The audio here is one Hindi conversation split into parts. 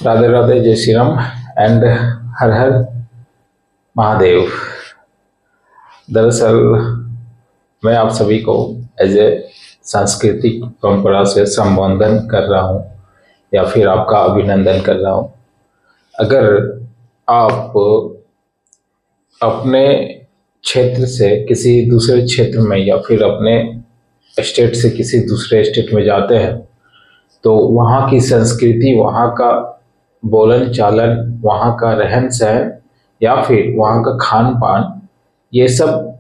राधे राधे, जय श्री राम एंड हर हर महादेव। दरअसल मैं आप सभी को एज ए सांस्कृतिक परंपरा से संबोधन कर रहा हूँ या फिर आपका अभिनंदन कर रहा हूँ। अगर आप अपने क्षेत्र से किसी दूसरे क्षेत्र में या फिर अपने स्टेट से किसी दूसरे स्टेट में जाते हैं तो वहाँ की संस्कृति, वहाँ का बोलन चालन, वहाँ का रहन सहन या फिर वहाँ का खान पान, ये सब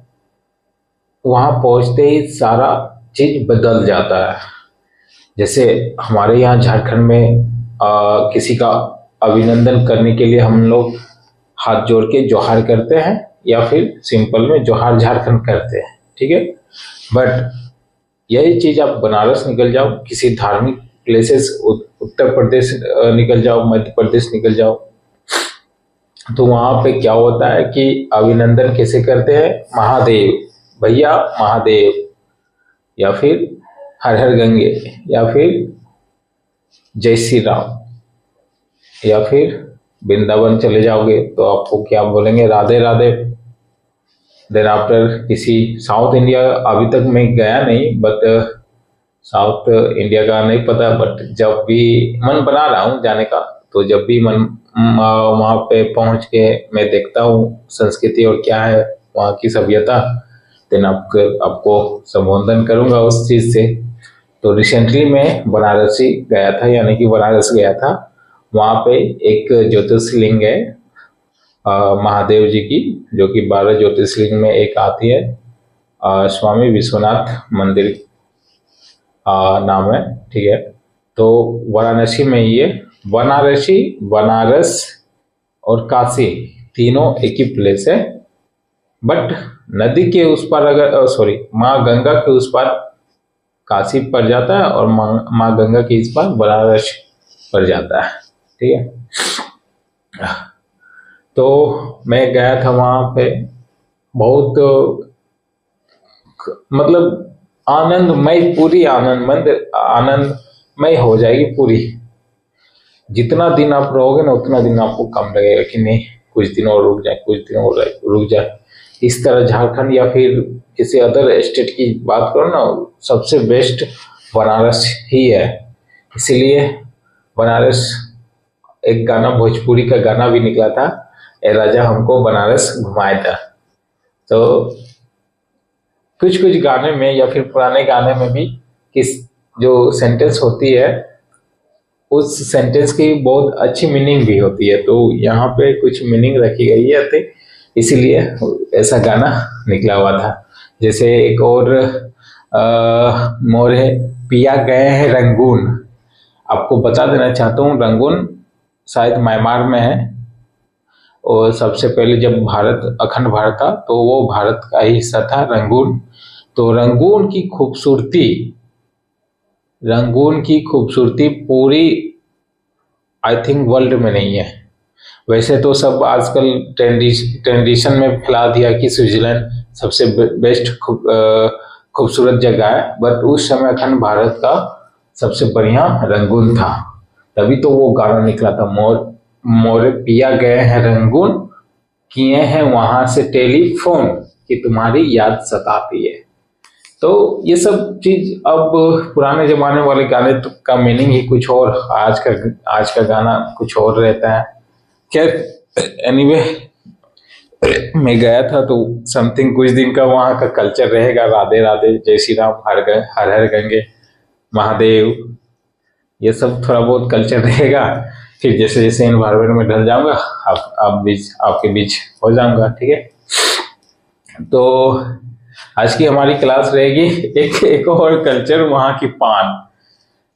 वहाँ पहुँचते ही सारा चीज़ बदल जाता है। जैसे हमारे यहाँ झारखंड में किसी का अभिनंदन करने के लिए हम लोग हाथ जोड़ के जोहार करते हैं या फिर सिंपल में जोहार झारखंड करते हैं, ठीक है। बट यही चीज़ आप बनारस निकल जाओ, किसी धार्मिक प्लेसेस, उत्तर प्रदेश निकल जाओ, मध्य प्रदेश निकल जाओ, तो वहाँ पे क्या होता है कि अभिनंदन कैसे करते हैं? महादेव भैया, महादेव, या फिर हर हर गंगे, या फिर जय श्री राम, या फिर वृंदावन चले जाओगे तो आपको क्या बोलेंगे? राधे राधे। देन आफ्टर किसी साउथ इंडिया, अभी तक मैं गया नहीं, बट साउथ इंडिया का नहीं पता, बट जब भी मन बना रहा हूँ जाने का, तो जब भी मन वहाँ पे पहुँच के मैं देखता हूँ संस्कृति और क्या है वहाँ की सभ्यता, देन आपको संबोधन करूँगा उस चीज़ से। तो रिसेंटली मैं बनारसी गया था, यानी कि बनारस गया था। वहाँ पे एक ज्योतिर्लिंग है महादेव जी की, जो कि 12 ज्योतिर्लिंग में एक आती है। स्वामी विश्वनाथ मंदिर नाम है, ठीक है। तो वाराणसी में ये बनारसी, बनारस और काशी तीनों एक ही प्लेस है, बट नदी के उस पार अगर माँ गंगा के उस पार काशी पड़ जाता है और माँ गंगा के इस पार बनारस पड़ जाता है, ठीक है। तो मैं गया था वहाँ पे, बहुत मतलब आनंदमय, पूरी आनंदमय हो जाएगी पूरी। जितना दिन आप रहोगे ना उतना दिन आपको कम लगेगा कि नहीं कुछ दिन और रुक जाए, कुछ दिन और रुक जाए। इस तरह झारखंड या फिर किसी अदर स्टेट की बात करो ना, सबसे बेस्ट बनारस ही है। इसीलिए बनारस, एक गाना भोजपुरी का गाना भी निकला था, ए राजा हमको बनारस घुमाया था। तो कुछ कुछ गाने में या फिर पुराने गाने में भी किस जो सेंटेंस होती है उस सेंटेंस की बहुत अच्छी मीनिंग भी होती है। तो यहाँ पे कुछ मीनिंग रखी गई है, तो इसीलिए ऐसा गाना निकला हुआ था। जैसे एक और मोरे पिया गए हैं रंगून, आपको बता देना चाहता हूँ रंगून शायद म्यांमार में है। और सबसे पहले जब भारत अखंड भारत था तो वो भारत का ही हिस्सा था रंगून। तो रंगून की खूबसूरती पूरी आई थिंक वर्ल्ड में नहीं है। वैसे तो सब आजकल ट्रेडिशन में फैला दिया कि स्विट्जरलैंड सबसे बेस्ट खूबसूरत जगह है, बट उस समय अखंड भारत का सबसे बढ़िया रंगून था। तभी तो वो गाना निकला था, मोरे पिया गए हैं रंगून, किए हैं वहां से टेलीफोन कि तुम्हारी याद सताती है। तो ये सब चीज, अब पुराने जमाने वाले गाने तो का मीनिंग ही कुछ और, आज का गाना कुछ और रहता है। खैर एनीवे, मैं गया था तो समथिंग कुछ दिन का वहाँ का कल्चर रहेगा, राधे राधे, जय श्री राम, हर हर गंगे, महादेव, ये सब थोड़ा बहुत कल्चर रहेगा। फिर जैसे जैसे एनवायरमेंट में ढल जाऊंगा आपके बीच हो जाऊंगा, ठीक है। तो आज की हमारी क्लास रहेगी एक और कल्चर, वहाँ की पान।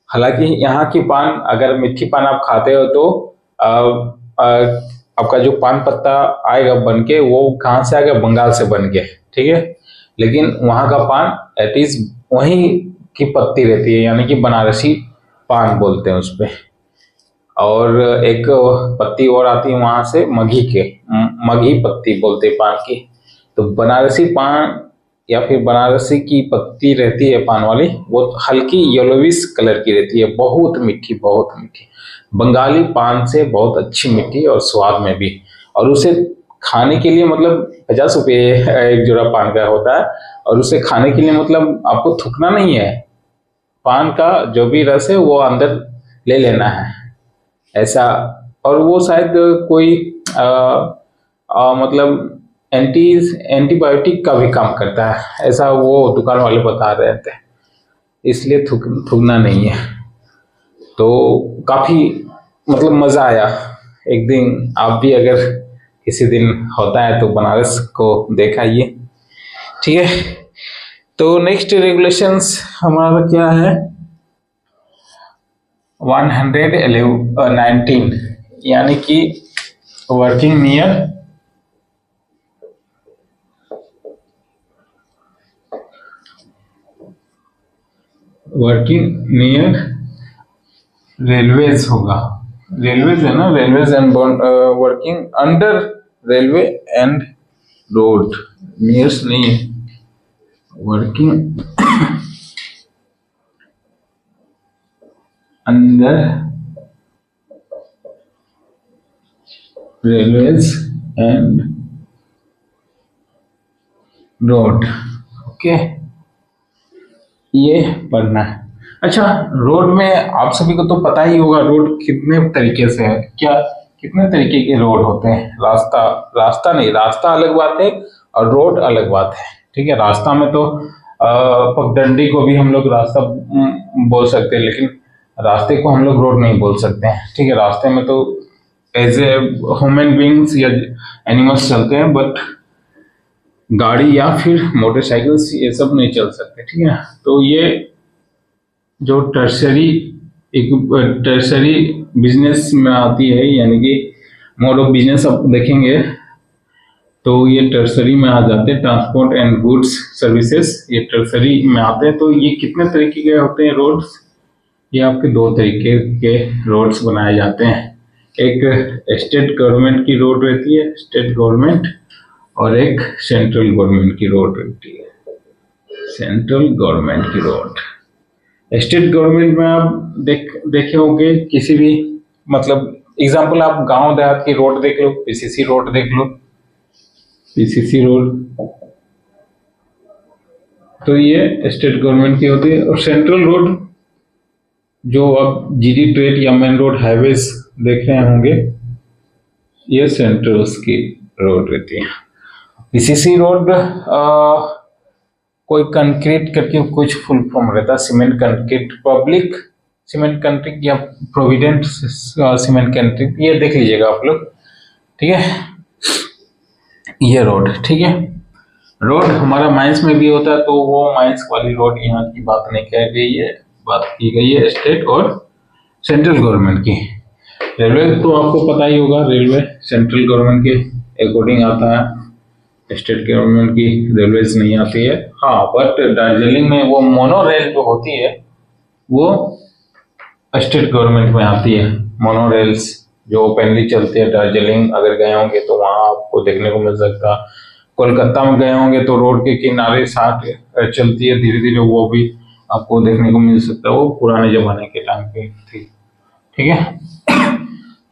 हालांकि यहाँ की पान, अगर मीठी पान आप खाते हो तो आपका जो पान पत्ता आएगा बन के, वो कहाँ से आएगा? बंगाल से बन के, ठीक है। लेकिन वहाँ का पान एट इज वहीं की पत्ती रहती है, यानी कि बनारसी पान बोलते हैं उस पे। और एक पत्ती और आती है वहां से, मघी पत्ती बोलते हैं पान की। तो बनारसी पान या फिर बनारसी की पत्ती रहती है पान वाली, वो हल्की येलोविश कलर की रहती है, बहुत मीठी बहुत मीठी। बंगाली पान से बहुत अच्छी मीठी और स्वाद में भी। और उसे खाने के लिए मतलब 50 रुपये एक जोड़ा पान का होता है, और उसे खाने के लिए मतलब आपको थूकना नहीं है, पान का जो भी रस है वो अंदर ले लेना है ऐसा। और वो शायद कोई मतलब एंटीबायोटिक का भी काम करता है, ऐसा वो दुकान वाले बता रहे थे, इसलिए थूकना नहीं है। तो काफी मतलब मजा आया। एक दिन आप भी अगर किसी दिन होता है तो बनारस को देखा ये, ठीक है। तो नेक्स्ट रेगुलेशंस हमारा क्या है, 119, यानी कि वर्किंग नियर रेलवेज होगा, रेलवेज है ना, railways and working under railway and road, nears नहीं है, working under railways and road, okay, ये पढ़ना है। अच्छा, रोड में आप सभी को तो पता ही होगा रोड कितने तरीके से है, क्या कितने तरीके के रोड होते हैं। रास्ता नहीं, रास्ता अलग बात है और रोड अलग बात है, ठीक है। रास्ता में तो पगडंडी को भी हम लोग रास्ता बोल सकते हैं, लेकिन रास्ते को हम लोग रोड नहीं बोल सकते हैं, ठीक है। रास्ते में तो एज ए ह्यूमन बींग्स या एनिमल्स चलते हैं, बट गाड़ी या फिर मोटरसाइकिल्स ये सब नहीं चल सकते, ठीक है। तो ये जो टर्सरी बिजनेस में आती है, यानी कि मोड ऑफ बिजनेस आप देखेंगे तो ये टर्सरी में आ जाते हैं, ट्रांसपोर्ट एंड गुड्स सर्विसेज, ये टर्सरी में आते हैं। तो ये कितने तरीके के होते हैं रोड्स, ये आपके 2 तरीके के रोड्स बनाए जाते हैं। एक स्टेट गवर्नमेंट की रोड रहती है, स्टेट गवर्नमेंट, और एक सेंट्रल गवर्नमेंट की रोड रहती है, सेंट्रल गवर्नमेंट की रोड। स्टेट गवर्नमेंट में आप देखे होंगे किसी भी मतलब एग्जांपल, आप गांव देहात की रोड देख लो, पीसीसी रोड देख लो, पीसीसी रोड, तो ये स्टेट गवर्नमेंट की होती है। और सेंट्रल रोड जो आप जीडी ट्रेड या मेन रोड हाईवेज देख रहे होंगे, ये सेंट्रल की रोड रहती है। पीसीसी रोड कोई कंक्रीट करके कुछ फुल फॉर्म रहता है, cement concrete public cement concrete या प्रोविडेंट सीमेंट कंक्रीट, ये देख लीजिएगा आप लोग, ठीक है। ये रोड, ठीक है। रोड हमारा माइंस में भी होता है, तो वो माइंस वाली रोड यहाँ की बात नहीं कही गई है, बात की गई है स्टेट और सेंट्रल गवर्नमेंट की। रेलवे तो आपको पता ही होगा, रेलवे सेंट्रल गवर्नमेंट के अकॉर्डिंग आता है, स्टेट गवर्नमेंट की रेलवेज नहीं आती है। हाँ, बट दार्जिलिंग में वो मोनो रेल जो होती है वो स्टेट गवर्नमेंट में आती है। मोनो रेल्स जो ओपनली चलती है, दार्जिलिंग अगर गए होंगे तो वहाँ आपको देखने को मिल सकता। कोलकाता में गए होंगे तो रोड के किनारे साथ चलती है धीरे धीरे, वो भी आपको देखने को मिल सकता है, वो पुराने जमाने के टाइम पे थी, ठीक है।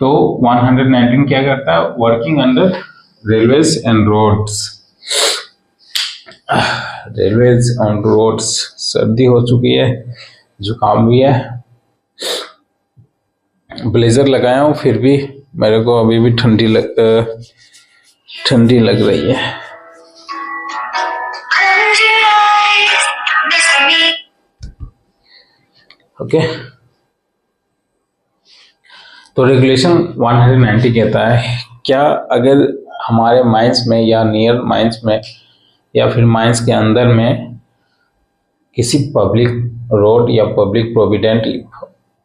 तो 119 क्या करता है, working under railways and roads, railways and roads. सर्दी हो चुकी है, जुकाम भी है, ब्लेजर लगाया हूँ, फिर भी मेरे को अभी भी ठंडी लग रही है। ओके, तो रेगुलेशन 190 कहता है, क्या अगर हमारे माइंस में या नियर माइंस में या फिर माइंस के अंदर में किसी पब्लिक रोड या पब्लिक प्रोविडेंट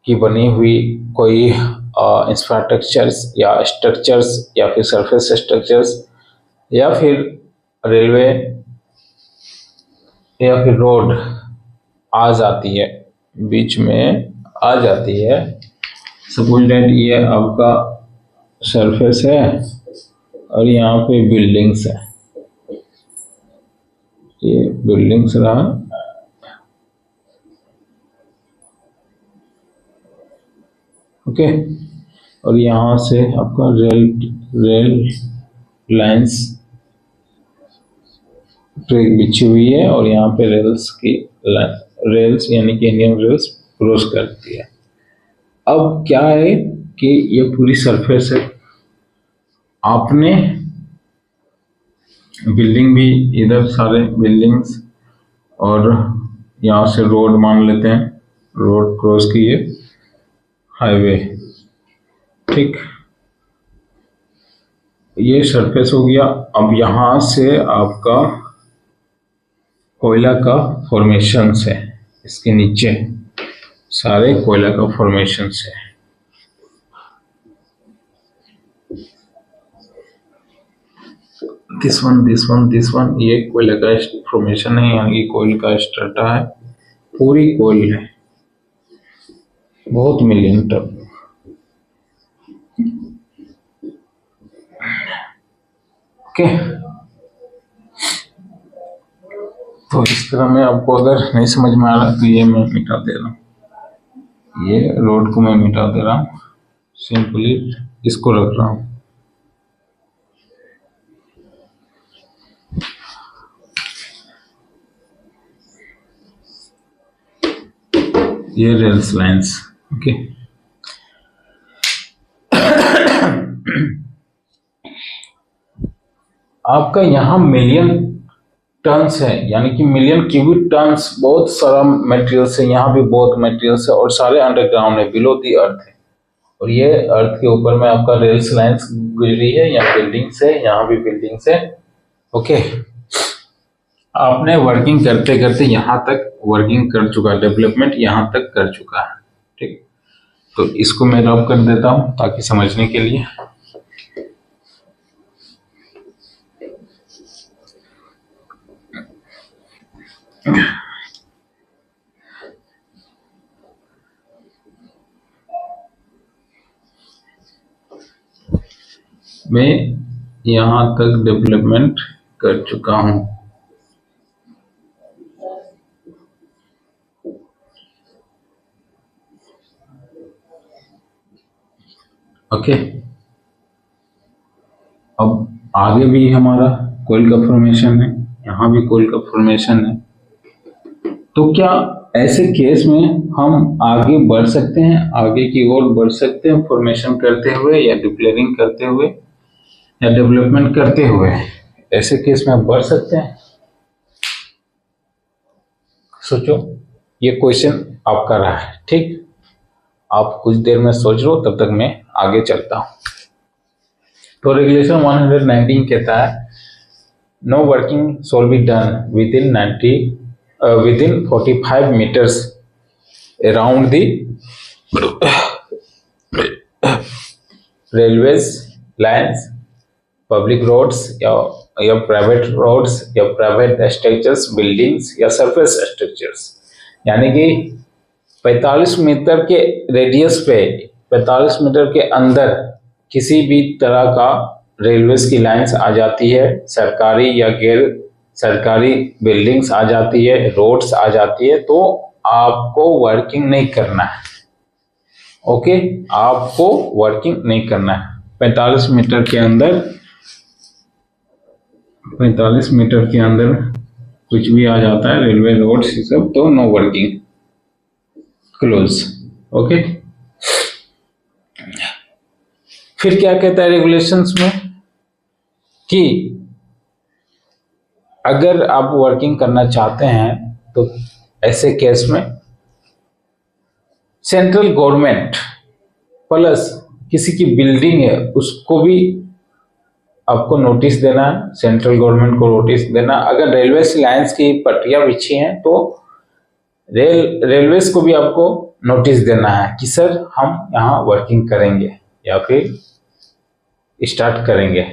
की बनी हुई कोई इंफ्रास्ट्रक्चर्स या स्ट्रक्चर्स या फिर सरफेस स्ट्रक्चर्स या फिर रेलवे या फिर रोड आ जाती है, बीच में आ जाती है, सपोज दैट ये आपका सरफेस है और यहाँ पे बिल्डिंग्स है, ये बिल्डिंग्स रहा, ओके। और यहाँ से आपका रेल लाइंस ट्रैक बिछी हुई है और यहाँ पे रेल्स यानी कि इंडियन रेल्स क्रॉस करती है। अब क्या है कि ये पूरी सरफेस है, आपने बिल्डिंग भी इधर सारे बिल्डिंग्स और यहाँ से रोड मान लेते हैं, रोड क्रॉस की ये हाईवे, ठीक। ये सरफेस हो गया। अब यहाँ से आपका कोयला का फॉर्मेशन है, इसके नीचे सारे कोयला का फॉर्मेशन है। दिस वन ये कोयला का फॉर्मेशन है, यहाँ की कोयल का स्ट्रटा है, पूरी कोयल है, बहुत मिलियन टन। ओके, तो इस तरह में आपको अगर नहीं समझ में आ रहा तो ये मैं मिटा दे रहा हूँ, ये रोड को मैं मिटा दे रहा हूँ, सिंपली इसको रख रहा हूँ। ये रेल्स लाइंस, ओके। आपका यहाँ मिलियन टन्स है, यानी कि मिलियन क्यूबिक टन्स, बहुत सारा मटेरियल्स है, यहाँ भी बहुत मटेरियल्स है और सारे अंडरग्राउंड है, बिलो दी अर्थ है। और ये अर्थ के ऊपर में आपका रेल्स लाइंस गुजरी है, यहाँ बिल्डिंग्स है, यहाँ भी बिल्डिंग्स है, ओके। आपने वर्किंग करते करते यहाँ तक वर्किंग कर चुका, डेवलपमेंट यहाँ तक कर चुका है, ठीक। तो इसको मैं रब कर देता हूँ ताकि समझने के लिए। मैं यहाँ तक डेवलपमेंट कर चुका हूँ, ओके। अब आगे भी हमारा कोयल का फॉर्मेशन है, यहाँ भी कोयल का फॉर्मेशन है। तो क्या ऐसे केस में हम आगे बढ़ सकते हैं, आगे की ओर बढ़ सकते हैं फॉर्मेशन करते हुए या डिप्लेयरिंग करते हुए या डेवलपमेंट करते हुए? ऐसे केस में आप बढ़ सकते हैं। सोचो, ये क्वेश्चन आपका रहा है, ठीक। आप कुछ देर में सोच लो, तब तक मैं आगे चलता हूं। तो रेगुलेशन 119 कहता है no working shall be done within 45 meters around the railways lines, public roads या प्राइवेट रोड्स या प्राइवेट स्ट्रक्चर्स, बिल्डिंग्स या सरफेस स्ट्रक्चर्स। यानी कि 45 मीटर के रेडियस पे, 45 मीटर के अंदर किसी भी तरह का रेलवेज की लाइंस आ जाती है, सरकारी या गैर सरकारी बिल्डिंग्स आ जाती है, रोड्स आ जाती है, तो आपको वर्किंग नहीं करना है, ओके। आपको वर्किंग नहीं करना है। 45 मीटर के अंदर, 45 मीटर के अंदर कुछ भी आ जाता है, रेलवे रोड्स ये सब, तो नो वर्किंग, क्लोज, ओके। फिर क्या कहता है रेगुलेशंस में कि अगर आप वर्किंग करना चाहते हैं तो ऐसे केस में सेंट्रल गवर्नमेंट प्लस किसी की बिल्डिंग है उसको भी आपको नोटिस देना है, सेंट्रल गवर्नमेंट को नोटिस देना। अगर रेलवे लाइंस की पटरियां बिछी हैं तो रेलवेज को भी आपको नोटिस देना है कि सर हम यहाँ वर्किंग करेंगे या फिर स्टार्ट करेंगे।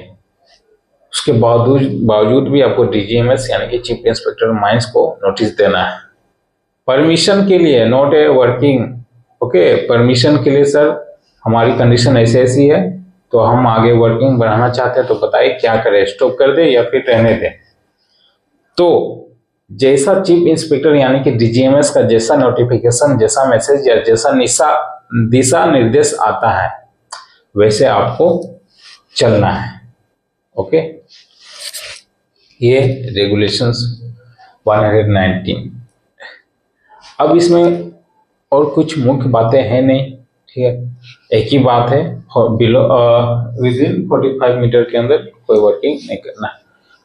उसके बावजूद भी आपको डीजीएमएस यानी कि चीफ इंस्पेक्टर माइंस को नोटिस देना है परमिशन के लिए, not a working, okay. Permission के लिए सर हमारी कंडीशन ऐसी ऐसी है, तो हम आगे वर्किंग बढ़ाना चाहते हैं, तो बताइए क्या करें, स्टॉप कर दे या फिर रहने दें। तो जैसा चीफ इंस्पेक्टर यानी कि डीजीएमएस का जैसा नोटिफिकेशन, जैसा मैसेज या जैसा दिशा निर्देश आता है वैसे आपको चलना है। ओके, ये रेगुलेशंस 119। अब इसमें और कुछ मुख्य बातें हैं नहीं, ठीक है। एक ही बात है, बिलो विदिन 45 मीटर के अंदर कोई वर्किंग नहीं करना।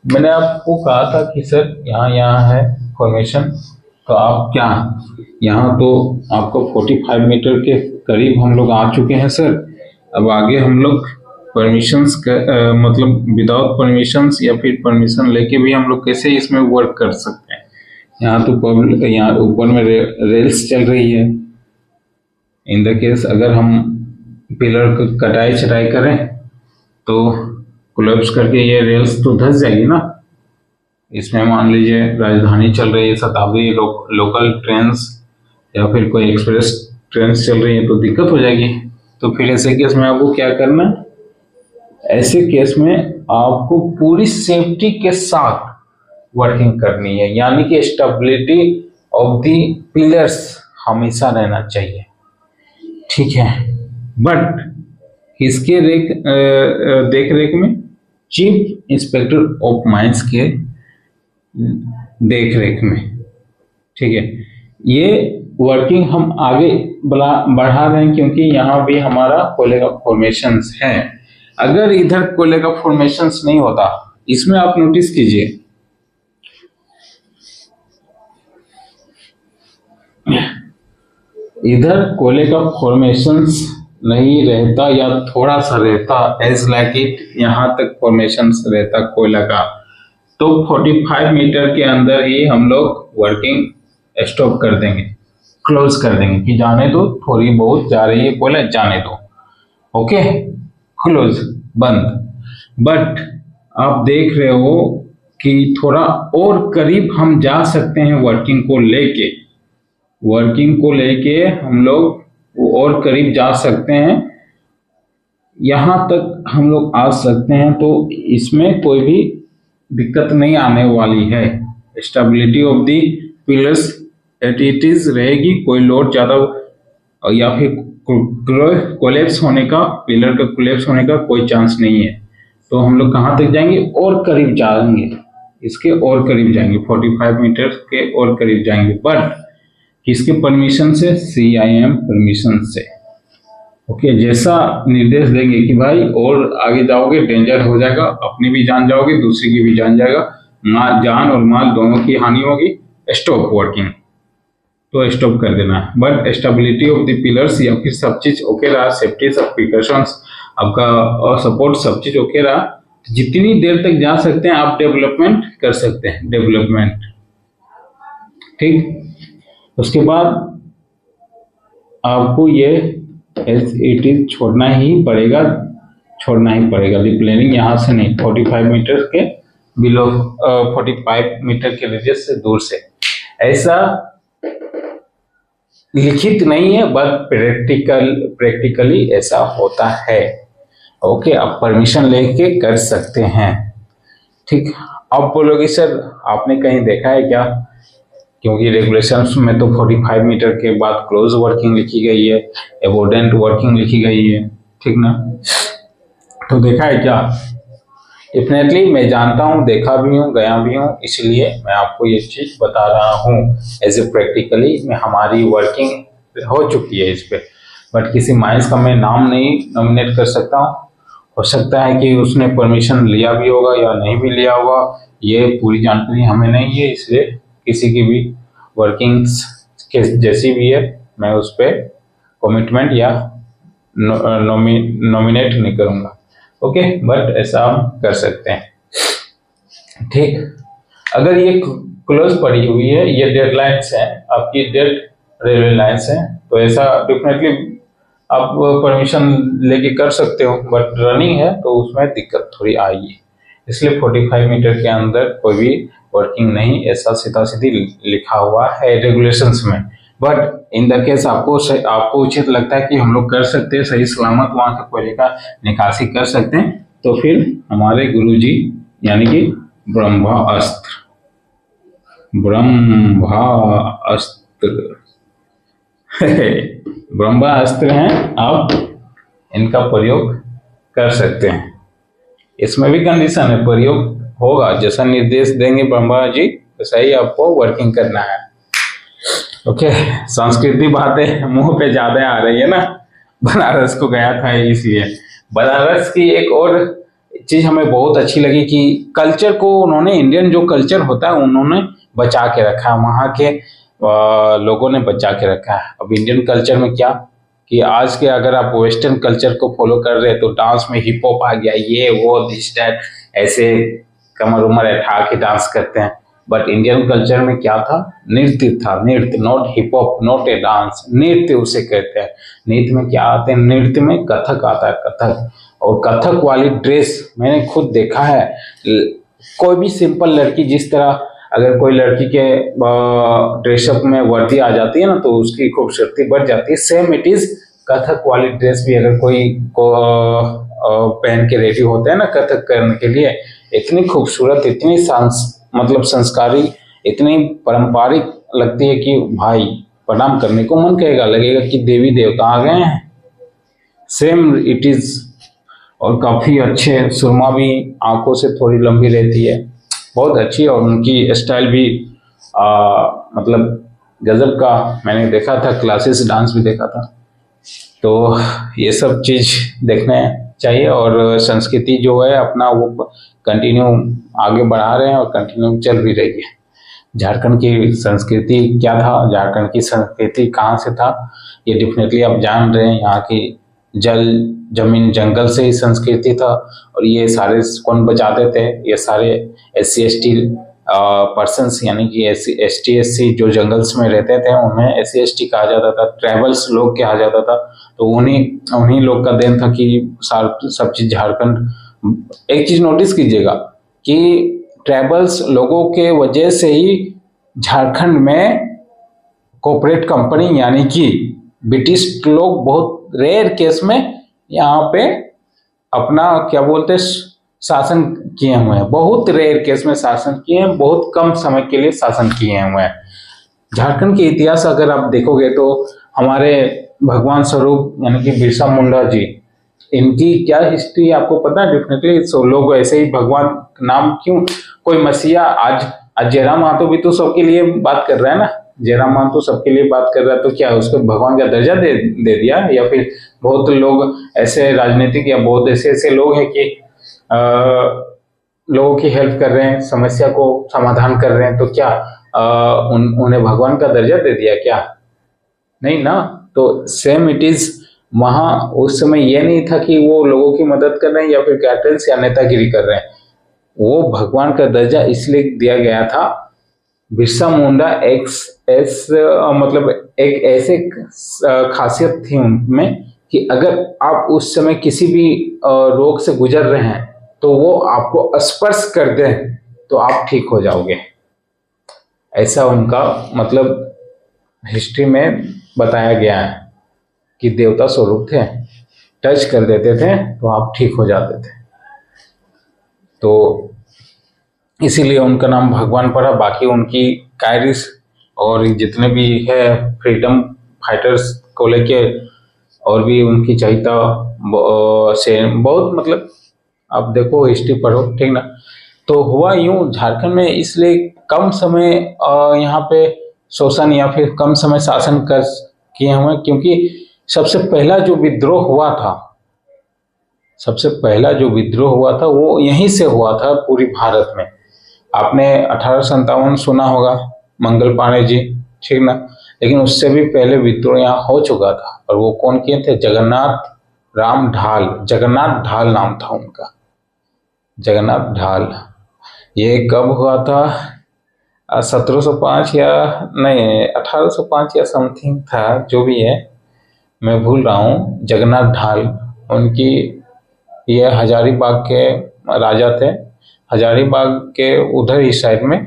मैंने आपको कहा था कि सर यहाँ है फॉर्मेशन, तो आप क्या यहाँ तो आपको 45 मीटर के करीब हम लोग आ चुके हैं सर। अब आगे हम लोग परमिशंस मतलब विदाउट परमिशंस या फिर परमिशन लेके भी हम लोग कैसे इसमें वर्क कर सकते हैं। यहाँ तो पब्लिक, यहाँ ऊपर में रेल्स चल रही है। इन द केस अगर हम पिलर को कटाई छटाई करें तो कोलैप्स करके ये रेल्स तो धंस जाएगी ना। इसमें मान लीजिए राजधानी चल रही है, शताब्दी लोकल ट्रेन्स या फिर कोई एक्सप्रेस ट्रेन्स चल रही है तो दिक्कत हो जाएगी। तो फिर ऐसे केस में आपको क्या करना, ऐसे केस में आपको पूरी सेफ्टी के साथ वर्किंग करनी है, यानी कि स्टेबिलिटी ऑफ द पिलर्स हमेशा रहना चाहिए, ठीक है। बट किसके देख रेख में, चीफ इंस्पेक्टर ऑफ माइंस के देख रेख में, ठीक है। ये वर्किंग हम आगे बढ़ा रहे हैं क्योंकि यहाँ भी हमारा कोयले का फॉर्मेशंस है। अगर इधर कोयले का फॉर्मेशंस नहीं होता, इसमें आप नोटिस कीजिए इधर कोयले का फॉर्मेशंस नहीं रहता या थोड़ा सा रहता, एज लाइक इट यहाँ तक फॉर्मेशंस रहता कोयला का, तो 45 मीटर के अंदर ही हम लोग वर्किंग स्टॉप कर देंगे, क्लोज कर देंगे कि जाने दो, थोड़ी बहुत जा रही है कोयला, जाने दो, ओके, क्लोज, बंद। बट आप देख रहे हो कि थोड़ा और करीब हम जा सकते हैं वर्किंग को लेके हम लोग और करीब जा सकते हैं, यहां तक हम लोग आ सकते हैं। तो इसमें कोई भी दिक्कत नहीं आने वाली है। Stability of the pillars it is रहेगी, कोई लोड ज्यादा या फिर कोलैप्स होने का, पिलर का कोलैप्स होने का कोई चांस नहीं है। तो हम लोग कहां तक जाएंगे, और करीब जाएंगे, इसके और करीब जाएंगे, 45 मीटर के और करीब जाएंगे। बट किसके परमिशन से, CIM परमिशन से, ओके। जैसा निर्देश देंगे कि भाई और आगे जाओगे डेंजर हो जाएगा, अपनी भी जान जाओगे, दूसरी की भी जान जाएगा, जान और माल दोनों की हानि होगी, स्टॉप वर्किंग, तो स्टॉप कर देना है। But stability of the pillars या फिर सब चीज ओके रहा, सेफ्टी सब प्रिकॉशंस आपका और सपोर्ट सब चीज ओके रहा, जितनी देर तक जा सकते हैं आप डेवलपमेंट कर सकते हैं, डेवलपमेंट, ठीक। उसके बाद आपको ये इट इज छोड़ना ही पड़ेगा, रिप्लेनिंग यहाँ से नहीं, 45 मीटर के बिलो 45 मीटर के रेडियस से दूर से। ऐसा लिखित नहीं है बट प्रैक्टिकली ऐसा होता है, ओके। आप परमिशन लेके कर सकते हैं, ठीक। अब बोलोगे सर आपने कहीं देखा है क्या, क्योंकि रेगुलेशंस में तो 45 मीटर के बाद क्लोज वर्किंग लिखी गई है, एबोडेंट वर्किंग लिखी गई है, ठीक ना। तो देखा है क्या, डेफिनेटली मैं जानता हूँ, देखा भी हूँ, गया भी हूँ, इसलिए मैं आपको ये चीज बता रहा हूँ। एज ए प्रैक्टिकली में हमारी वर्किंग हो चुकी है इस पे। बट किसी माइंस का मैं नाम नहीं नॉमिनेट कर सकता हूँ, हो सकता है कि उसने परमिशन लिया भी होगा या नहीं भी लिया होगा, ये पूरी जानकारी हमें नहीं है, इसलिए किसी की भी वर्किंग्स के जैसी भी है मैं उस पर कमिटमेंट या नॉमिनेट नहीं करूंगा, ओके। बट ऐसा हम कर सकते हैं, ठीक। अगर ये क्लोज पड़ी हुई है, ये डेडलाइंस है आपकी, डेड रेलवे लाइन्स है, तो ऐसा डेफिनेटली आप परमिशन लेके कर सकते हो। बट रनिंग है तो उसमें दिक्कत थोड़ी आएगी, इसलिए 45 मीटर के अंदर कोई भी वर्किंग नहीं, ऐसा सीधा सीधी लिखा हुआ है रेगुलेशंस में। बट इन द केस आपको उचित लगता है कि हम लोग कर सकते हैं, सही सलामत वहां के कोयले का निकासी कर सकते हैं, तो फिर हमारे गुरुजी यानी कि ब्रह्मास्त्र। ब्रह्मास्त्र हैं, आप इनका प्रयोग कर सकते हैं। इसमें भी कंडीशन है, प्रयोग होगा जैसा निर्देश देंगे ब्रह्मा जी वैसा ही आपको वर्किंग करना है। ओके, संस्कृति बातें मुंह पे ज्यादा आ रही है ना, बनारस को गया था इसलिए। बनारस की एक और चीज हमें बहुत अच्छी लगी कि कल्चर को उन्होंने, इंडियन जो कल्चर होता है उन्होंने बचा के रखा है, वहाँ के लोगों ने बचा के रखा है। अब इंडियन कल्चर में क्या कि आज के अगर आप वेस्टर्न कल्चर को फॉलो कर रहे हैं तो डांस में हिप हॉप आ गया, ये वो दिस दैट, ऐसे कमर उमर उठा के डांस करते हैं। बट इंडियन कल्चर में क्या था, नृत्य था, नृत्य, not hip hop, not a dance, नृत्य उसे कहते हैं। नृत्य में क्या आते हैं, नृत्य में कथक आता है, कथक। और कथक वाली ड्रेस मैंने खुद देखा है, कोई भी सिंपल लड़की, जिस तरह अगर कोई लड़की के ड्रेसअप में वर्दी आ जाती है ना तो उसकी खूबसूरती बढ़ जाती है, सेम इट इज कथक वाली ड्रेस भी अगर कोई को पहन के रेडी होते हैं ना कथक करने के लिए, इतनी खूबसूरत, इतनी मतलब संस्कारी, इतनी पारंपरिक लगती है कि भाई प्रणाम करने को मन कहेगा, लगेगा कि देवी देवता आ गए हैं, सेम इट इज। और काफी अच्छे, सुरमा भी आंखों से थोड़ी लंबी रहती है, बहुत अच्छी। और उनकी स्टाइल भी मतलब गजब का, मैंने देखा था, क्लासेस डांस भी देखा था। तो ये सब चीज देखने चाहिए और संस्कृति जो है अपना वो कंटिन्यू आगे बढ़ा रहे हैं और कंटिन्यू चल भी रही है। झारखंड की संस्कृति क्या था, झारखंड की संस्कृति कहाँ से था, ये डेफिनेटली आप जान रहे हैं। यहाँ की जल जमीन जंगल से ही संस्कृति था। और ये सारे कौन बचाते थे, ये सारे SC/ST पर्सन्स, यानी कि ST/SC जो जंगल्स में रहते थे उन्हें SC/ST कहा जाता था, ट्राइबल्स लोग कहा जाता था। तो उन्हीं लोग का देन था कि सब चीज झारखंड। एक चीज नोटिस कीजिएगा कि ट्राइबल्स लोगों के वजह से ही झारखंड में कॉर्पोरेट कंपनी, यानी कि ब्रिटिश लोग बहुत रेयर केस में यहाँ पे अपना क्या बोलते हैं शासन किए हुए हैं, बहुत रेयर केस में शासन किए हैं, बहुत कम समय के लिए शासन किए हुए हैं। झारखंड के इतिहास अगर आप देखोगे तो हमारे भगवान स्वरूप यानी कि बिरसा मुंडा जी, इनकी क्या हिस्ट्री आपको पता है? डेफिनेटली सो लोग ऐसे ही भगवान नाम क्यों, कोई मसीहा, आज जयराम महतो भी तो सबके लिए बात कर रहा है ना, जयराम महतो सबके लिए बात कर रहा है, तो क्या उसको भगवान का दर्जा दे दिया? या फिर बहुत लोग ऐसे राजनीतिक या बहुत ऐसे लोग हैं कि लोगों की हेल्प कर रहे हैं, समस्या को समाधान कर रहे हैं, तो क्या उन्हें भगवान का दर्जा दे दिया क्या? नहीं ना। तो सेम इट इज, वहां उस समय यह नहीं था कि वो लोगों की मदद कर रहे हैं या फिर कैटल्स या नेतागिरी कर रहे हैं, वो भगवान का दर्जा इसलिए दिया गया था। बिरसा मुंडा मतलब एक ऐसे खासियत थी उनमें कि अगर आप उस समय किसी भी रोग से गुजर रहे हैं तो वो आपको स्पर्श कर दें तो आप ठीक हो जाओगे, ऐसा उनका मतलब हिस्ट्री में बताया गया है कि देवता स्वरूप थे, टच कर देते थे तो आप ठीक हो जाते थे। तो इसीलिए उनका नाम भगवान पड़ा। बाकी उनकी कायरिस और जितने भी है फ्रीडम फाइटर्स को लेके और भी उनकी चहिता से बहुत, मतलब आप देखो हिस्ट्री पढ़ो, ठीक ना। तो हुआ यूं, झारखंड में इसलिए कम समय यहाँ पे शोषण या फिर कम समय शासन कर किए हुए क्योंकि सबसे पहला जो विद्रोह हुआ था, सबसे पहला जो विद्रोह हुआ था वो यहीं से हुआ था पूरी भारत में। आपने 1857 सुना होगा, मंगल पांडे जी, ठीक ना। लेकिन उससे भी पहले विद्रोह यहाँ हो चुका था और वो कौन किए थे? जगन्नाथ राम ढाल, जगन्नाथ ढाल नाम था उनका, जगन्नाथ ढाल। ये कब हुआ था? 1705 या नहीं 1805 या समथिंग था, जो भी है मैं भूल रहा हूँ। जगन्नाथ ढाल उनकी, ये हजारीबाग के राजा थे, हजारीबाग के उधर ही साइड में।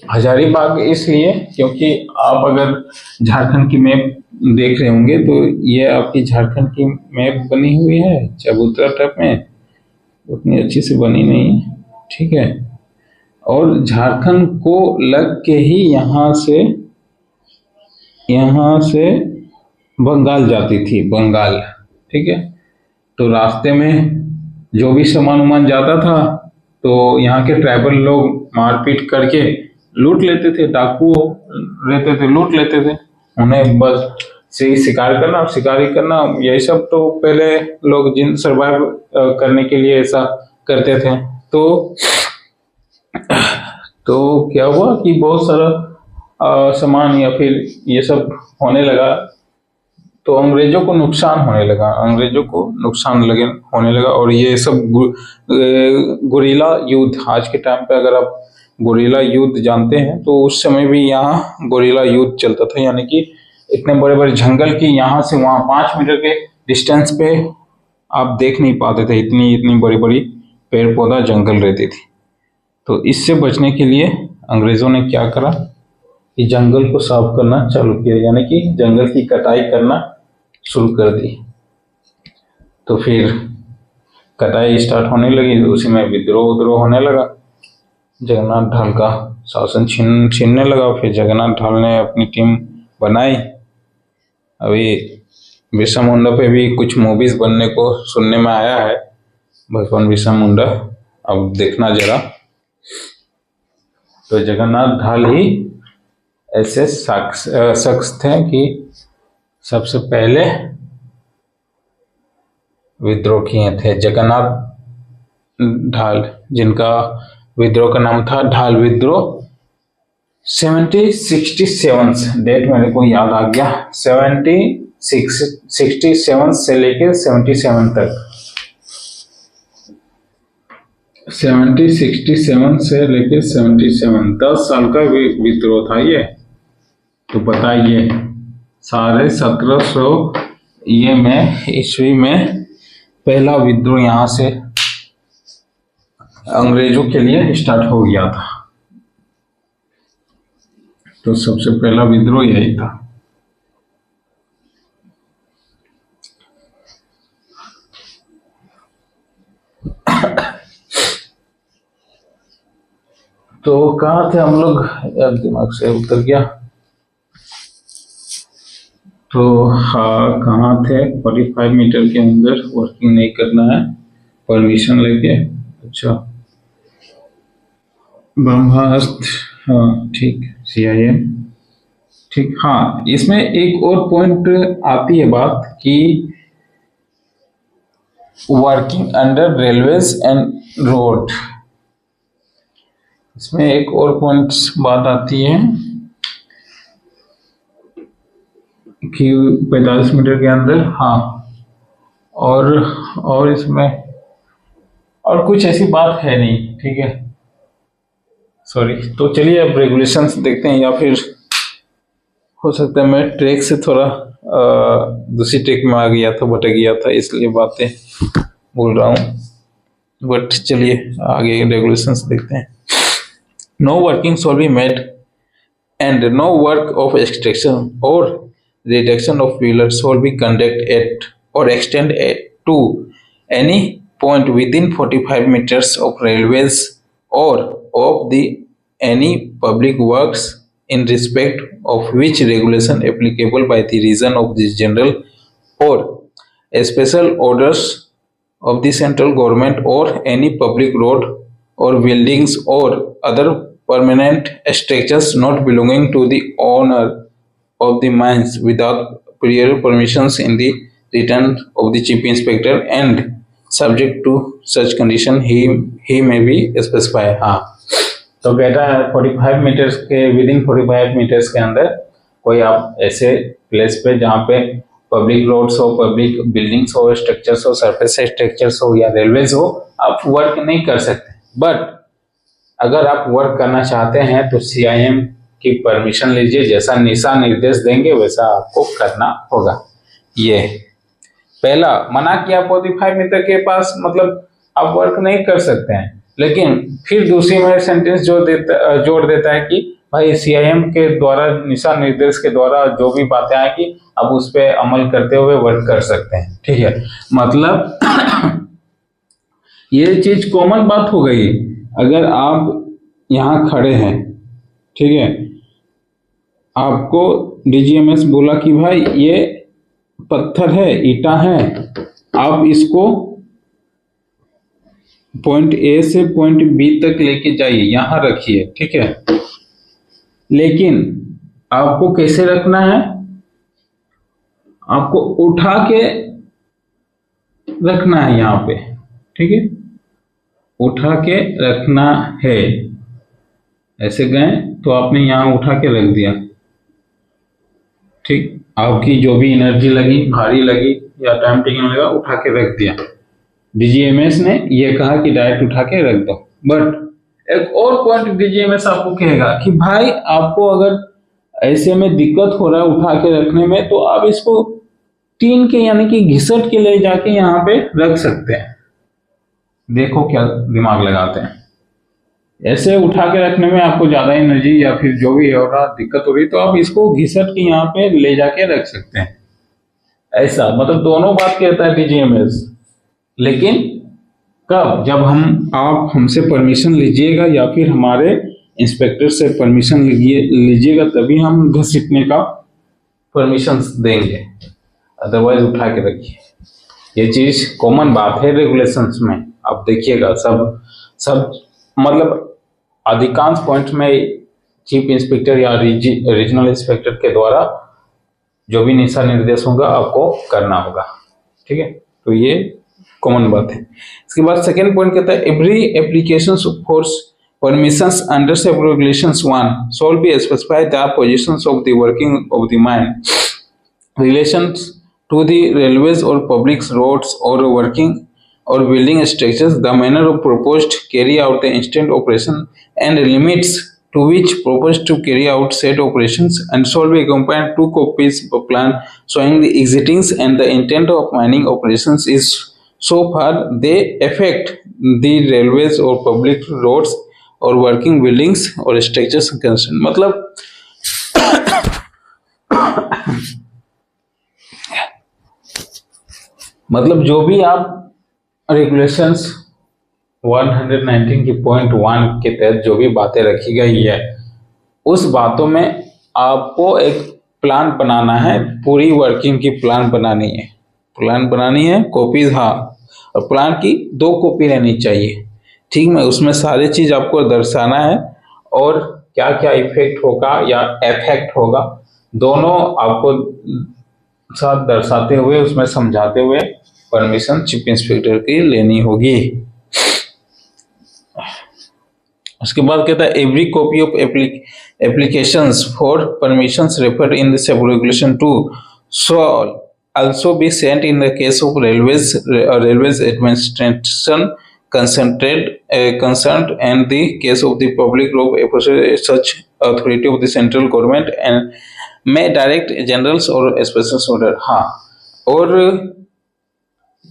हजारीबाग इसलिए क्योंकि आप अगर झारखंड की मैप देख रहे होंगे तो ये आपकी झारखंड की मैप बनी हुई है चबूतरा टाइप में, उतनी अच्छी से बनी नहीं है, ठीक है। और झारखंड को लग के ही यहाँ से बंगाल जाती थी, बंगाल। ठीक है, तो रास्ते में जो भी सामान उमान जाता था तो यहाँ के ट्राइबल लोग मारपीट करके लूट लेते थे, डाकू रहते थे, लूट लेते थे। उन्हें बस से शिकार करना, शिकारी करना, यही सब तो पहले लोग जिन सर्वाइव करने के लिए ऐसा करते थे। तो क्या हुआ कि बहुत सारा सामान या फिर ये सब होने लगा, तो अंग्रेजों को नुकसान होने लगा, होने लगा। और ये सब गुरिल्ला युद्ध, आज के टाइम पे अगर आप गुरिल्ला युद्ध जानते हैं तो उस समय भी यहाँ गुरिल्ला युद्ध चलता था, यानी कि इतने बड़े बड़े जंगल की यहाँ से वहाँ 5 मीटर के डिस्टेंस पे आप देख नहीं पाते थे, इतनी बड़ी बड़ी पेड़ पौधा जंगल रहती थी। तो इससे बचने के लिए अंग्रेजों ने क्या करा कि जंगल को साफ करना चालू किया, यानी कि जंगल की कटाई करना शुरू कर दी। तो फिर कटाई स्टार्ट होने लगी, उसी में विद्रोह होने लगा, जगन्नाथ ढाल का शासन छीनने लगा। फिर जगन्नाथ ढाल ने अपनी टीम बनाई। अभी बिरसा मुंडा पे भी कुछ मूवीज बनने को सुनने में आया है, भगवान बिरसा मुंडा, अब देखना जरा। तो जगन्नाथ ढाल ही ऐसे शख्स थे कि सबसे पहले विद्रोह किए थे। जगन्नाथ ढाल, जिनका विद्रोह का नाम था ढाल विद्रोह। 1767 डेट मेरे को याद आ गया, 67 से लेकर 77 तक, 67 से लेकर 77, 10 साल का विद्रोह था ये। तो बताइए, साढ़े 1700 ये में ईस्वी में पहला विद्रोह यहाँ से अंग्रेजों के लिए स्टार्ट हो गया था। तो सबसे पहला विद्रोह यही था। तो कहाँ थे हम लोग, यार दिमाग से उतर गया। तो हाँ, कहाँ थे, 45 मीटर के अंदर वर्किंग नहीं करना है, परमिशन लेके। अच्छा, ब्रह्मास्त्र, हाँ ठीक, CIM ठीक। हाँ, इसमें एक और पॉइंट आती है बात कि working under railways and road, इसमें एक और पॉइंट बात आती है कि 45 मीटर के अंदर, हाँ, और इसमें और कुछ ऐसी बात है नहीं, ठीक है, सॉरी। तो चलिए अब रेगुलेशंस देखते हैं, या फिर हो सकता है मैं ट्रैक से थोड़ा दूसरी ट्रैक में आ गया था, भटक गया था, इसलिए बातें बोल रहा हूँ। बट चलिए आगे रेगुलेशंस देखते हैं। No working shall be made and no work of extraction और reduction of wheelers shall be conducted at or extend to any point within 45 meters of railways or of the any public works in respect of which regulation applicable by the reason of this general or special orders of the central government or any public road or buildings or other permanent structures not belonging to the owner of the mines without prior permissions in the return of the chief inspector and subject to such condition he may be specify। हाँ, तो कहता है 45 मीटर्स के विदिन 45 मीटर्स के अंदर कोई आप ऐसे प्लेस पे जहाँ पे पब्लिक रोड्स हो, पब्लिक बिल्डिंग्स हो, स्ट्रक्चर्स हो, सरफेस स्ट्रक्चर्स हो या रेलवेज हो, आप वर्क नहीं कर सकते। बट अगर आप वर्क करना चाहते हैं तो CIM की परमिशन लीजिए, जैसा निशा निर्देश देंगे वैसा आपको करना होगा। ये पहला मना किया 45 मीटर के पास, मतलब आप वर्क नहीं कर सकते हैं। लेकिन फिर दूसरी में सेंटेंस जोड़ देता है कि भाई CIM के द्वारा, निशा निर्देश के द्वारा जो भी बातें आएंगी आप उस पर अमल करते हुए वर्क कर सकते हैं। ठीक है, मतलब ये चीज कॉमन बात हो गई। अगर आप यहाँ खड़े हैं, ठीक है, आपको डीजीएमएस बोला कि भाई ये पत्थर है, ईटा है, आप इसको पॉइंट ए से पॉइंट बी तक लेके जाइए, यहां रखिए, ठीक है। लेकिन आपको कैसे रखना है, आपको उठा के रखना है यहाँ पे, ठीक है, उठा के रखना है। ऐसे गए तो आपने यहाँ उठा के रख दिया, ठीक, आपकी जो भी एनर्जी लगी, भारी लगी या टाइम टेकिंग लगा, उठा के रख दिया। डीजीएमएस ने ये कहा कि डायरेक्ट उठा के रख दो, बट एक और पॉइंट डीजीएमएस आपको कहेगा कि भाई आपको अगर ऐसे में दिक्कत हो रहा है उठा के रखने में, तो आप इसको टीन के यानी कि घिसट के ले जाके यहाँ पे रख सकते हैं। देखो क्या दिमाग लगाते हैं, ऐसे उठा के रखने में आपको ज्यादा एनर्जी या फिर जो भी हो रहा दिक्कत हो रही, तो आप इसको घिसट के यहाँ पे ले जाके रख सकते हैं। ऐसा मतलब दोनों बात कहता है डीजीएमएस, लेकिन कब, जब आप हमसे परमिशन लीजिएगा या फिर हमारे इंस्पेक्टर से परमिशन लीजिएगा, तभी हम घसीटने का परमिशन देंगे, अदरवाइज उठा के रखिए। ये चीज कॉमन बात है रेगुलेशंस में, आप देखिएगा सब मतलब अधिकांश पॉइंट में चीफ इंस्पेक्टर या रीजनल इंस्पेक्टर के द्वारा जो भी दिशा निर्देश होगा आपको करना होगा, ठीक है। तो ये कॉमन बात है। इसके बाद सेकेंड पॉइंट कहता है every application for permissions under sub regulations 1 shall be specify the positions of the working of the mine relations to the railways or public roads or working or building structures, the manner of proposed carry out the instant operation and limits to which proposed to carry out said operations, and shall be accompanied 2 copies of plan showing the exitings and the intent of mining operations is so far they affect the railways or public roads or working buildings or structures concerned। मतलब जो भी आप रेगुलेशंस 119 की पॉइंट 1 के तहत जो भी बातें रखी गई है, उस बातों में आपको एक प्लान बनाना है, पूरी वर्किंग की प्लान बनानी है, कॉपीज, हाँ, और प्लान की 2 कॉपी रहनी चाहिए, ठीक है। उसमें सारी चीज आपको दर्शाना है और क्या क्या इफेक्ट होगा या इफेक्ट होगा, दोनों आपको साथ दर्शाते हुए, उसमें समझाते हुए परमिशन चीफ इंस्पेक्टर की लेनी होगी। उसके बाद कहता है every copy of applications for permissions referred in the sub regulation 2 shall also be sent in the case of railways administration concerned and the case of the public road such authority of the central government and may direct generals or special order। हाँ, और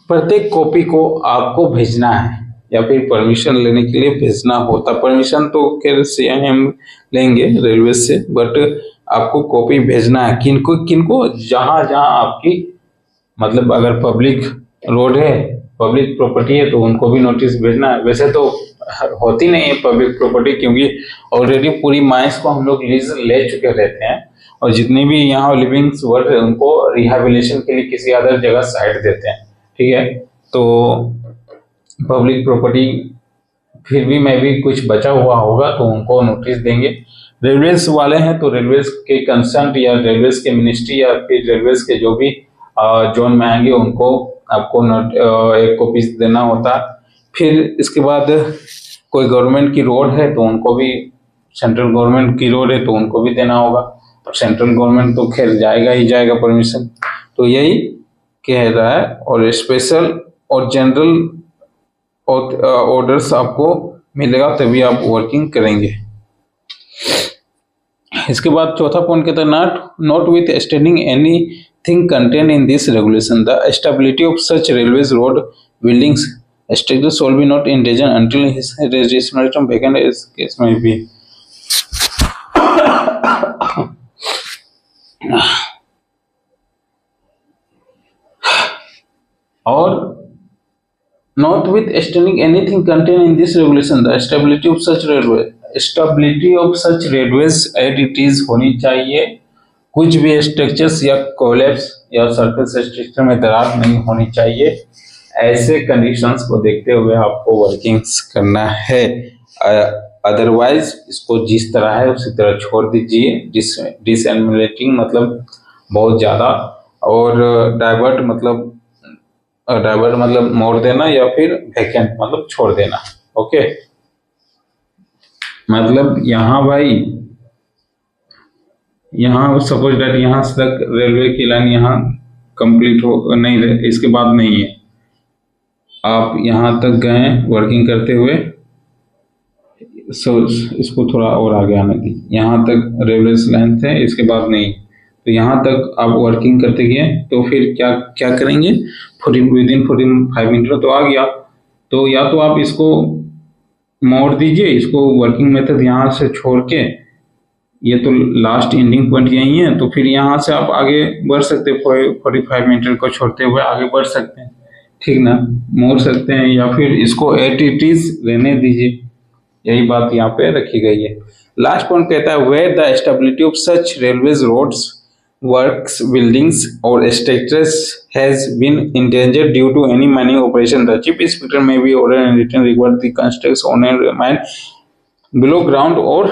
प्रत्येक कॉपी को आपको भेजना है या फिर परमिशन लेने के लिए भेजना होता, परमिशन तो खैर से हम लेंगे रेलवे से, बट आपको कॉपी भेजना है किनको जहां आपकी मतलब अगर पब्लिक रोड है, पब्लिक प्रॉपर्टी है, तो उनको भी नोटिस भेजना है। वैसे तो होती नहीं है पब्लिक प्रॉपर्टी, क्योंकि ऑलरेडी पूरी माइंस को हम लोग लीज ले चुके रहते हैं, और जितने भी यहाँ लिविंग वर्ड है उनको रिहेबिलिटेशन के लिए किसी अदर जगह साइट देते हैं, ठीक है। तो पब्लिक प्रॉपर्टी फिर भी मैं भी कुछ बचा हुआ होगा तो उनको नोटिस देंगे। रेलवेज वाले हैं तो रेलवेज के कंसर्न या रेलवेज के मिनिस्ट्री या फिर रेलवेज के जो भी जोन में आएंगे उनको आपको एक कॉपी देना होता। फिर इसके बाद कोई गवर्नमेंट की रोड है तो उनको भी, सेंट्रल गवर्नमेंट की रोड है तो उनको भी देना होगा, और सेंट्रल गवर्नमेंट तो खैर जाएगा ही जाएगा परमिशन। तो यही कह रहा है, और स्पेशल और जनरल ऑर्डर्स आपको मिलेगा तभी आप वर्किंग करेंगे। इसके बाद चौथा पॉइंट कहता है not with standing anything content in this regulation the stability of such railways road buildings structures shall be not in danger until his registration vacant as case may be। और not withstanding anything contained in this regulation the stability of such railway stability of such railways at it is होनी चाहिए, कुछ भी स्ट्रक्चर्स या कोलैप्स या सरफेस स्ट्रक्चर में दरार नहीं होनी चाहिए। ऐसे कंडीशंस को देखते हुए आपको वर्किंग्स करना है, अदरवाइज इसको जिस तरह है उसी तरह छोड़ दीजिए। डिसएनिमेटिंग मतलब बहुत ज़्यादा, और डाइवर्ट मतलब मोड़ देना, या फिर वैकेंट मतलब छोड़ देना। ओके, मतलब यहाँ भाई, यहाँ सपोज दैट यहाँ तक रेलवे की लाइन यहाँ कंप्लीट हो नहीं, इसके बाद नहीं है, आप यहाँ तक गए वर्किंग करते हुए, इसको थोड़ा और आगे आने दी, यहाँ तक रेलवे लाइन थे, इसके बाद नहीं, तो यहाँ तक आप वर्किंग करते गए, तो फिर क्या करेंगे, विद इन 45 मीटर तो आ गया, तो या तो आप इसको मोड़ दीजिए, इसको वर्किंग मेथड यहाँ से छोड़ के, ये तो लास्ट एंडिंग पॉइंट यही है, तो फिर यहाँ से आप आगे बढ़ सकते हैं, 45 मीटर को छोड़ते हुए आगे बढ़ सकते हैं, ठीक ना, मोड़ सकते हैं, या फिर इसको एट इट इज रहने दीजिए, यही बात यहाँ पे रखी गई है। लास्ट पॉइंट कहता है where the stability of such railways roads works buildings or structures has been endangered due to any mining operation, the chief inspector may be ordered and written require the construction on a mine below ground or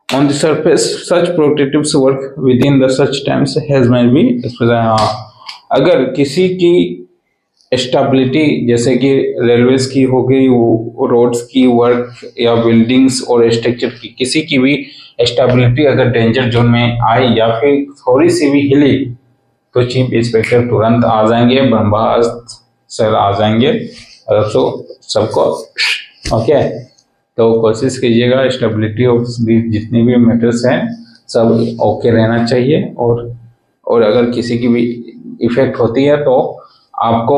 on the surface such protective work within the such times has may be अगर किसी की स्टेबिलिटी जैसे कि रेलवेज की हो गई, रोड्स की वर्क या बिल्डिंग्स और स्ट्रक्चर की किसी की भी स्टेबिलिटी अगर डेंजर जोन में आई या फिर थोड़ी सी भी हिली, तो चीफ इंस्पेक्टर तुरंत आ जाएंगे, ब्रह्मास्त्र सर आ जाएंगे और सबको ओके। तो कोशिश कीजिएगा स्टेबिलिटी ऑफ जितनी भी मैटर्स हैं सब ओके रहना चाहिए, और अगर किसी की भी इफेक्ट होती है तो आपको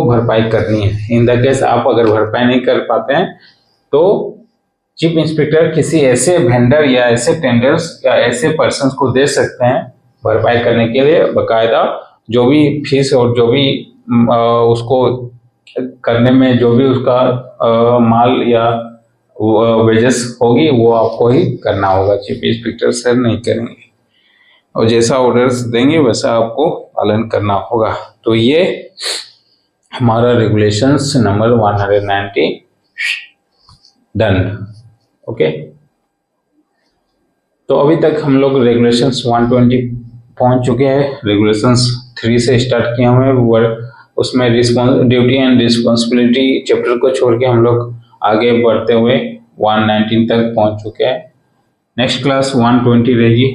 भरपाई करनी है। इन द केस आप अगर भरपाई नहीं कर पाते हैं तो चीफ इंस्पेक्टर किसी ऐसे वेंडर या ऐसे टेंडर्स या ऐसे पर्सन्स को दे सकते हैं भरपाई करने के लिए, बकायदा जो भी फीस और जो भी उसको करने में जो भी उसका माल या वेजेस होगी वो आपको ही करना होगा, चीफ इंस्पेक्टर सर नहीं करेंगे, और जैसा ऑर्डर्स देंगे वैसा आपको पालन करना होगा। तो ये हमारा रेगुलेशंस नंबर 190 डन। ओके, तो अभी तक हम लोग रेगुलेशंस 120 पहुंच चुके हैं। रेगुलेशंस 3 से स्टार्ट किया हुए, उसमें ड्यूटी एंड रिस्पॉन्सिबिलिटी चैप्टर को छोड़ के हम लोग आगे बढ़ते हुए 119 तक पहुंच चुके हैं। नेक्स्ट क्लास 120 रहेगी।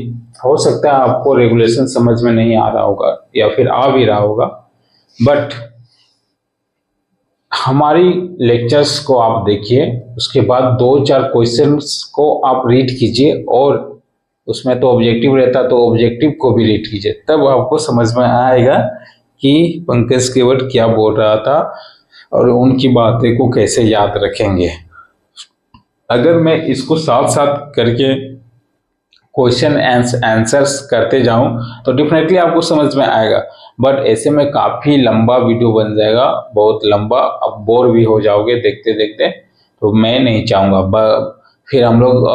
हो सकता है आपको रेगुलेशन समझ में नहीं आ रहा होगा या फिर आ भी रहा होगा, बट हमारी लेक्चर्स को आप देखिए, उसके बाद 2-4 क्वेश्चंस को आप रीड कीजिए, और उसमें तो ऑब्जेक्टिव रहता तो ऑब्जेक्टिव को भी रीड कीजिए, तब आपको समझ में आएगा कि पंकज केवट क्या बोल रहा था और उनकी बातें को कैसे याद रखेंगे। अगर मैं इसको साथ साथ करके क्वेश्चन आंसर्स करते जाऊं तो डेफिनेटली आपको समझ में आएगा, बट ऐसे में काफ़ी लंबा वीडियो बन जाएगा, बहुत लंबा, आप बोर भी हो जाओगे देखते देखते, तो मैं नहीं चाहूँगा। फिर हम लोग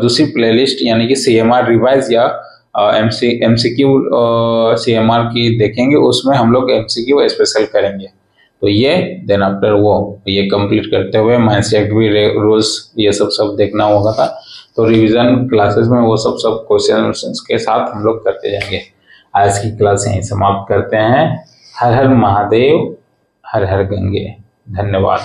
दूसरी प्लेलिस्ट यानी कि CMR रिवाइज या MCQ CMR की देखेंगे, उसमें हम लोग MCQ स्पेशल करेंगे। तो ये देन आफ्टर वो ये कंप्लीट करते हुए माइंडसेट भी रोज ये सब देखना होगा था, तो रिवीजन क्लासेस में वो सब क्वेश्चन के साथ हम लोग करते जाएंगे। आज की क्लास यहीं समाप्त करते हैं। हर हर महादेव, हर हर गंगे। धन्यवाद।